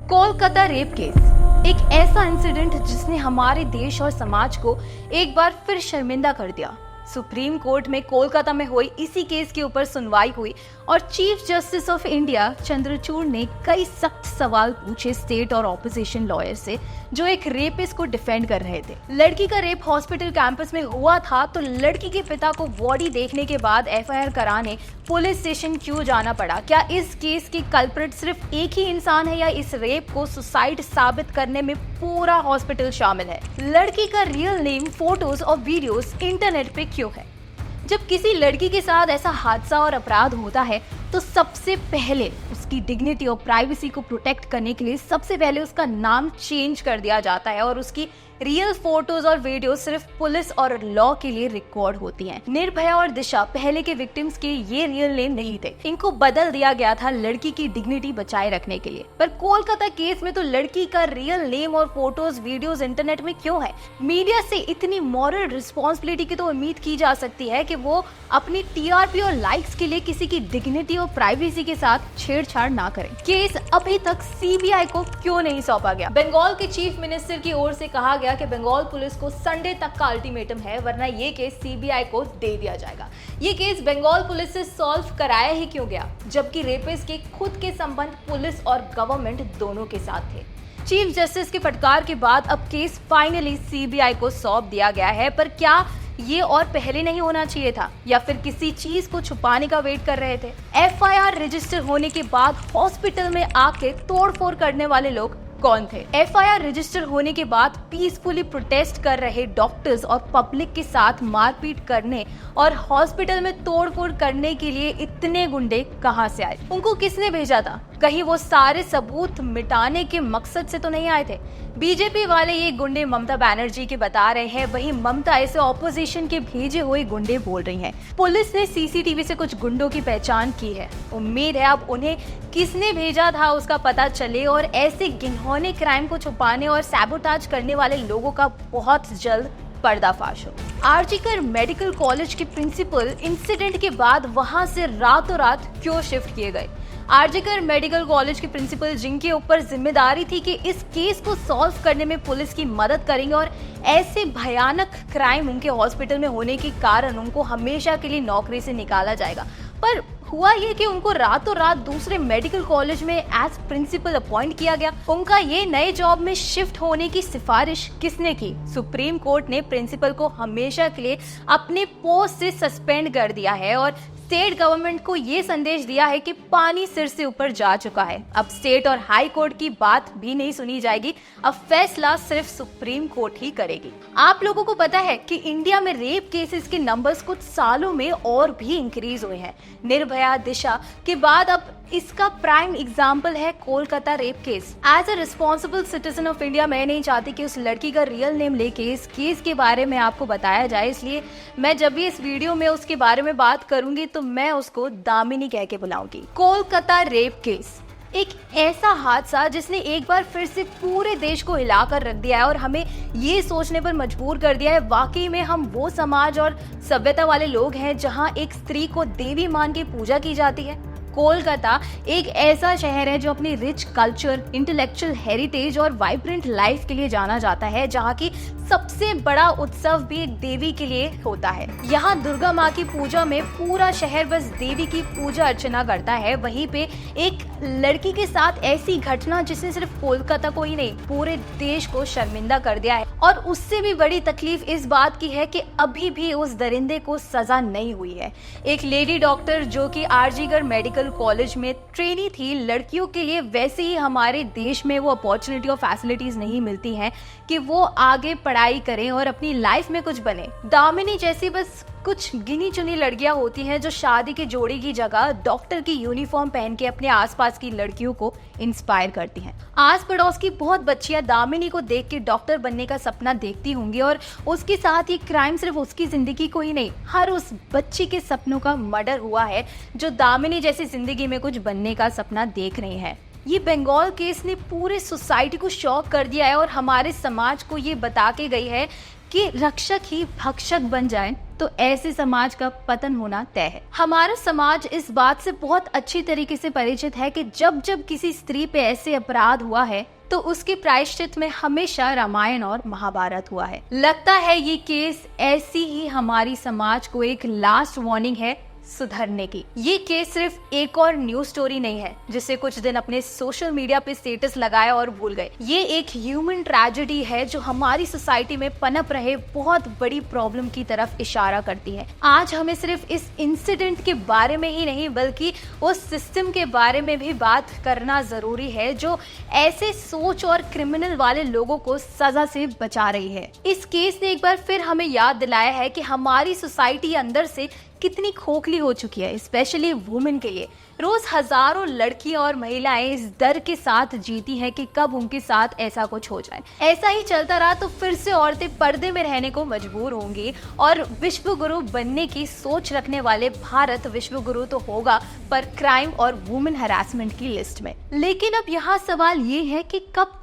Kolkata rape case एक ऐसा incident जिसने हमारे देश और समाज को एक बार फिर शर्मिंदा कर दिया। सुप्रीम कोर्ट में कोलकाता में हुई इसी केस के ऊपर सुनवाई हुई और chief justice of India Chandrachud ने कई सख्त सवाल पूछे स्टेट और ऑपोजिशन लॉयर से जो एक रेपिस्ट को डिफेंड कर रहे थे। लड़की का रेप हॉस्पिटल कैंपस में हुआ था तो लड़की के पिता को बॉडी देखने के बाद एफआईआर कराने पुलिस स्टेशन क्यों जाना पड़ा? क्या इस केस की कल्प्रिट सिर्फ एक ही इंसान है या इस रेप को सुसाइड साबित करने में पूरा हॉस्पिटल शामिल है? लड़की का रियल नेम, फोटोज और वीडियोस इंटरनेट पे क्यों है? जब किसी लड़की के साथ ऐसा हादसा और अपराध होता है तो सबसे पहले उसकी डिग्निटी और प्राइवेसी को प्रोटेक्ट करने के लिए सबसे पहले उसका नाम चेंज कर दिया जाता है और उसकी रियल फोटोज और वीडियो सिर्फ पुलिस और लॉ के लिए रिकॉर्ड होती हैं। निर्भया और दिशा पहले के विक्टिम्स के ये रियल नेम नहीं थे, इनको बदल दिया गया था लड़की की डिग्निटी बचाए रखने के लिए। पर कोलकाता केस में तो लड़की का रियल नेम और फोटोज वीडियोज इंटरनेट में क्यों है? मीडिया से इतनी मॉरल रिस्पॉन्सिबिलिटी की तो उम्मीद की जा सकती है कि वो अपनी टीआरपी और लाइक्स के लिए किसी की डिग्निटी और प्राइवेसी के साथ छेड़छाड़ ना करें। केस अभी तक सीबीआई को क्यों नहीं सौंपा गया? बंगाल के चीफ मिनिस्टर की ओर से कहा गया कि बंगाल पुलिस को संडे तक का अल्टीमेटम है, वरना ये केस सीबीआई को दे दिया जाएगा। ये केस बंगाल पुलिस से सॉल्व कराया ही क्यों गया, जबकि रेपिस्ट के खुद के संबंध पुलिस और गवर्नमेंट दोनों के साथ थे। चीफ जस्टिस के फटकार के बाद अब केस फाइनली सीबीआई को सौंप दिया गया है, पर क्या ये और पहले नहीं होना चाहिए था या फिर किसी चीज को छुपाने का वेट कर रहे थे? एफआईआर रजिस्टर होने के बाद हॉस्पिटल में आके तोड़फोड़ करने वाले लोग कौन थे? एफआईआर रजिस्टर होने के बाद पीसफुली प्रोटेस्ट कर रहे डॉक्टर्स और पब्लिक के साथ मारपीट करने और हॉस्पिटल में तोड़फोड़ करने के लिए इतने गुंडे कहां से आए? उनको किसने भेजा था? कहीं वो सारे सबूत मिटाने के मकसद से तो नहीं आए थे? बीजेपी वाले ये गुंडे ममता बनर्जी के बता रहे हैं, वहीं ममता इसे ऑपोजिशन के भेजे हुए गुंडे बोल रही हैं। पुलिस ने सीसीटीवी से कुछ गुंडों की पहचान की है। उम्मीद है अब उन्हें किसने भेजा था उसका पता चले और ऐसे घिनौने क्राइम को छुपाने और सैबोटाज करने वाले लोगों का बहुत जल्द पर्दाफाश हो। आरजीकर मेडिकल कॉलेज के प्रिंसिपल इंसिडेंट के बाद वहां से रातों रात क्यों शिफ्ट किए गए? आरजीकर मेडिकल कॉलेज के प्रिंसिपल जिनके ऊपर जिम्मेदारी थी कि इस केस को सॉल्व करने में पुलिस की मदद करेंगे और ऐसे भयानक क्राइम उनके हॉस्पिटल में होने के कारण उनको हमेशा के लिए नौकरी से निकाला जाएगा, पर हुआ ये कि उनको रातों रात दूसरे मेडिकल कॉलेज में एज प्रिंसिपल अपॉइंट किया गया। उनका ये नए जॉब में शिफ्ट होने की सिफारिश किसने की? सुप्रीम कोर्ट ने प्रिंसिपल को हमेशा के लिए अपने पोस्ट से सस्पेंड कर दिया है और स्टेट गवर्नमेंट को ये संदेश दिया है कि पानी सिर से ऊपर जा चुका है। अब स्टेट और हाई कोर्ट की बात भी नहीं सुनी जाएगी, अब फैसला सिर्फ सुप्रीम कोर्ट ही करेगी। आप लोगों को पता है कि इंडिया में रेप केसेस के नंबर्स कुछ सालों में और भी इंक्रीज हुए हैं। निर्भया, दिशा के बाद अब इसका प्राइम एग्जाम्पल है Kolkata rape case. As a responsible citizen of India मैं नहीं चाहती कि उस लड़की का रियल नेम लेके इस केस के बारे में आपको बताया जाए, इसलिए मैं जब भी इस वीडियो में उसके बारे में बात करूंगी तो मैं उसको दामिनी कह के बुलाऊंगी। कोलकाता रेप केस एक ऐसा हादसा जिसने एक बार फिर से पूरे देश को हिलाकर रख दिया है और हमें ये सोचने पर मजबूर कर दिया है वाकई में हम वो समाज और सभ्यता वाले लोग हैं जहां एक स्त्री को देवी मान के पूजा की जाती है। कोलकाता एक ऐसा शहर है जो अपनी रिच कल्चर, इंटेलेक्चुअल हेरिटेज और वाइब्रेंट लाइफ के लिए जाना जाता है, जहाँ की सबसे बड़ा उत्सव भी एक देवी के लिए होता है। यहाँ दुर्गा माँ की पूजा में पूरा शहर बस देवी की पूजा अर्चना करता है। वहीं पे एक लड़की के साथ ऐसी घटना जिसने सिर्फ कोलकाता को ही नहीं पूरे देश को शर्मिंदा कर दिया है और उससे भी बड़ी तकलीफ इस बात की है कि अभी भी उस दरिंदे को सजा नहीं हुई है। एक लेडी डॉक्टर जो कि आरजीकर मेडिकल कॉलेज में ट्रेनी थी, लड़कियों के लिए वैसे ही हमारे देश में वो अपॉर्चुनिटी और फैसिलिटीज नहीं मिलती हैं कि वो आगे पढ़ाई करें और अपनी लाइफ में कुछ बने। दामिनी जैसी बस कुछ गिनी चुनी लड़कियां होती हैं जो शादी के जोड़ी की जगह डॉक्टर की यूनिफॉर्म पहन के अपने आसपास की लड़कियों को इंस्पायर करती हैं। आस पड़ोस की बहुत बच्चियां दामिनी को देख के डॉक्टर बनने का सपना देखती होंगी और उसके साथ ये क्राइम सिर्फ उसकी जिंदगी को ही नहीं, हर उस बच्ची के सपनों का मर्डर हुआ है जो दामिनी जैसी जिंदगी में कुछ बनने का सपना देख रही है। ये बंगाल केस ने पूरे सोसाइटी को शॉक कर दिया है और हमारे समाज को ये बता के गई है कि रक्षक ही भक्षक बन जाए तो ऐसे समाज का पतन होना तय है। हमारा समाज इस बात से बहुत अच्छी तरीके से परिचित है कि जब जब किसी स्त्री पे ऐसे अपराध हुआ है तो उसके प्रायश्चित में हमेशा रामायण और महाभारत हुआ है। लगता है ये केस ऐसी ही हमारी समाज को एक लास्ट वार्निंग है सुधरने की। ये केस सिर्फ एक और न्यूज स्टोरी नहीं है जिसे कुछ दिन अपने सोशल मीडिया पे स्टेटस लगाया और भूल गए। ये एक ह्यूमन ट्रेजेडी है जो हमारी सोसाइटी में पनप रहे बहुत बड़ी प्रॉब्लम की तरफ इशारा करती है। आज हमें सिर्फ इस इंसिडेंट के बारे में ही नहीं बल्कि उस सिस्टम के बारे में भी बात करना जरूरी है जो ऐसे सोच और क्रिमिनल वाले लोगों को सजा से बचा रही है। इस केस ने एक बार फिर हमें याद दिलाया है कि हमारी सोसाइटी अंदर से कितनी खोखली हो चुकी है, स्पेशली वुमेन के लिए। रोज हजारों लड़कियां और महिलाएं इस डर के साथ जीती हैं कि कब उनके साथ ऐसा कुछ हो जाए। ऐसा ही चलता रहा तो फिर से औरतें पर्दे में रहने को मजबूर होंगी और विश्व गुरु बनने की सोच रखने वाले भारत विश्व गुरु तो होगा पर क्राइम और वुमेन हरासमेंट की लिस्ट में। लेकिन अब यहाँ सवाल ये है कि कब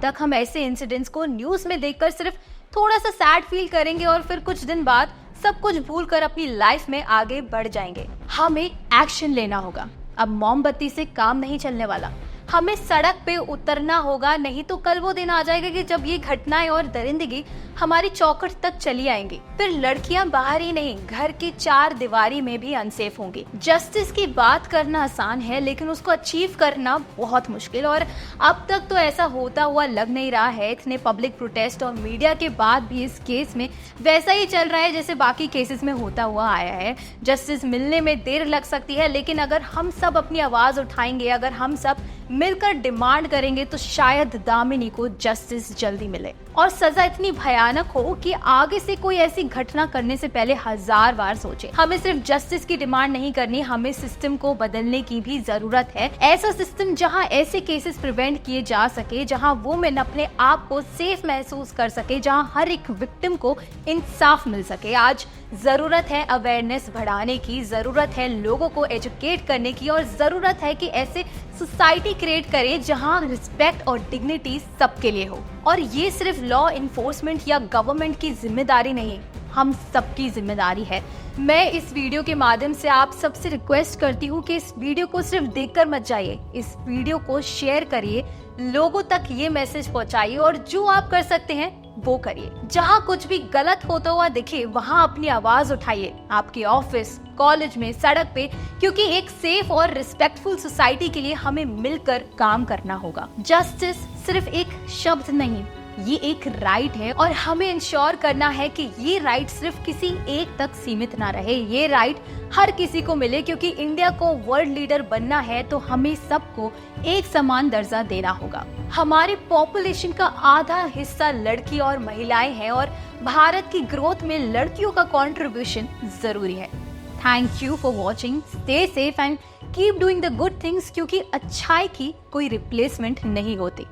तक हम ऐसे इंसिडेंट्स को न्यूज में देखकर सिर्फ थोड़ा सा सैड फील करेंगे और फिर कुछ दिन बाद सब कुछ भूलकर अपनी लाइफ में आगे बढ़ जाएंगे। हमें एक्शन लेना होगा। अब मोमबत्ती से काम नहीं चलने वाला। हमें सड़क पे उतरना होगा, नहीं तो कल वो दिन आ जाएगा कि जब ये घटनाएं और दरिंदगी हमारी चौखट तक चली आएंगी। फिर लड़कियां बाहर ही नहीं घर की चार दीवारी में भी अनसेफ होंगी। जस्टिस की बात करना आसान है लेकिन उसको अचीव करना बहुत मुश्किल, और अब तक तो ऐसा होता हुआ लग नहीं रहा है। इतने पब्लिक प्रोटेस्ट और मीडिया के बाद भी इस केस में वैसा ही चल रहा है जैसे बाकी केसेस में होता हुआ आया है। जस्टिस मिलने में देर लग सकती है लेकिन अगर हम सब अपनी आवाज उठाएंगे, अगर हम सब मिलकर डिमांड करेंगे तो शायद दामिनी को जस्टिस जल्दी मिले और सजा इतनी भयानक हो कि आगे से कोई ऐसी घटना करने से पहले 1000 बार सोचे। हमें सिर्फ जस्टिस की डिमांड नहीं करनी, हमें सिस्टम को बदलने की भी जरूरत है। ऐसा सिस्टम जहां ऐसे केसेस प्रिवेंट किए जा सके, जहां वुमेन अपने आप को सेफ महसूस कर सके, जहां हर एक विक्टिम को इंसाफ मिल सके। आज जरूरत है अवेयरनेस बढ़ाने की, जरूरत है लोगों को एजुकेट करने की और जरूरत है कि ऐसे सोसाइटी क्रिएट करें जहां रिस्पेक्ट और डिग्निटी सबके लिए हो। और ये सिर्फ लॉ इन्फोर्समेंट या गवर्नमेंट की जिम्मेदारी नहीं, हम सबकी जिम्मेदारी है। मैं इस वीडियो के माध्यम से आप सबसे रिक्वेस्ट करती हूँ कि इस वीडियो को सिर्फ देखकर मत जाइए, इस वीडियो को शेयर करिए, लोगों तक ये मैसेज पहुंचाइए और जो आप कर सकते हैं वो करिए। जहाँ कुछ भी गलत होता हुआ दिखे वहाँ अपनी आवाज उठाइए, आपके ऑफिस, कॉलेज में, सड़क पे, क्योंकि एक सेफ और रिस्पेक्टफुल सोसाइटी के लिए हमें मिलकर काम करना होगा। जस्टिस सिर्फ एक शब्द नहीं, ये एक राइट है और हमें इंश्योर करना है कि ये राइट सिर्फ किसी एक तक सीमित ना रहे, ये राइट हर किसी को मिले। क्योंकि इंडिया को वर्ल्ड लीडर बनना है तो हमें सबको एक समान दर्जा देना होगा। हमारे पॉपुलेशन का आधा हिस्सा लड़की और महिलाएं हैं और भारत की ग्रोथ में लड़कियों का कंट्रीब्यूशन जरूरी है। Thank you for watching, stay safe and keep doing the good things, क्योंकि अच्छाई की कोई रिप्लेसमेंट नहीं होती।